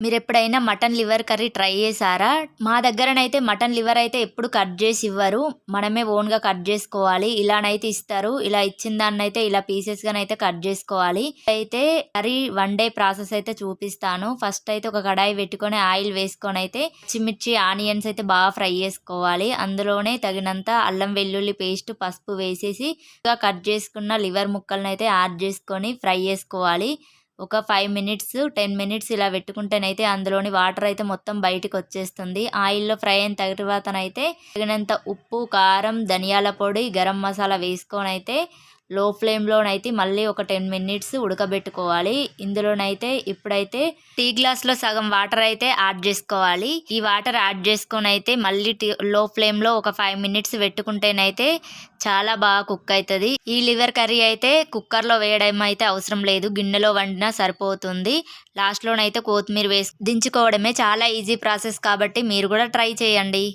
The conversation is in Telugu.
మీరెప్పుడైనా మటన్ లివర్ కర్రీ ట్రై చేశారా? మా దగ్గరనైతే మటన్ లివర్ అయితే ఎప్పుడు కట్ చేసి ఇవ్వరు. మనమే ఓన్‌గా కట్ చేసుకోవాలి. ఇలానైతే ఇస్తారు. ఇలా ఇచ్చిన దాన్నయితే ఇలా పీసెస్‌గానైతే కట్ చేసుకోవాలి. అయితే కర్రీ వండే ప్రాసెస్ అయితే చూపిస్తాను. ఫస్ట్ అయితే ఒక కడాయి పెట్టుకొని ఆయిల్ వేసుకొని అయితే పచ్చిమిర్చి, ఆనియన్స్ అయితే బాగా ఫ్రై చేసుకోవాలి. అందులోనే తగినంత అల్లం వెల్లుల్లి పేస్ట్, పసుపు వేసేసి కట్ చేసుకున్న లివర్ ముక్కలనైతే యాడ్ చేసుకొని ఫ్రై చేసుకోవాలి. ఒక 5 మినిట్స్, 10 మినిట్స్ ఇలా పెట్టుకుంటేనైతే అందులోని వాటర్ అయితే మొత్తం బయటికొచ్చేస్తుంది. ఆయిల్‌లో ఫ్రై అయిన తర్వాతనైతే తగినంత ఉప్పు, కారం, ధనియాల పొడి, గరం మసాలా వేసుకొనైతే లో ఫ్లేమ్‌లోనైతే మళ్ళీ ఒక 10 మినిట్స్ ఉడకబెట్టుకోవాలి. ఇందులోనైతే ఇప్పుడైతే టీ గ్లాస్‌లో సగం వాటర్ అయితే యాడ్ చేసుకోవాలి. ఈ వాటర్ యాడ్ చేసుకొనైతే మళ్ళీ లో ఫ్లేమ్‌లో ఒక 5 మినిట్స్ పెట్టుకుంటేనైతే చాలా బాగా కుక్ అయితది. ఈ లివర్ కర్రీ అయితే కుక్కర్‌లో వేయడం అయితే అవసరం లేదు. గిన్నెలో వండినా సరిపోతుంది. లాస్ట్‌లోనైతే కొత్తిమీర వేసి దించుకోవడమే. చాలా ఈజీ ప్రాసెస్ కాబట్టి మీరు కూడా ట్రై చేయండి.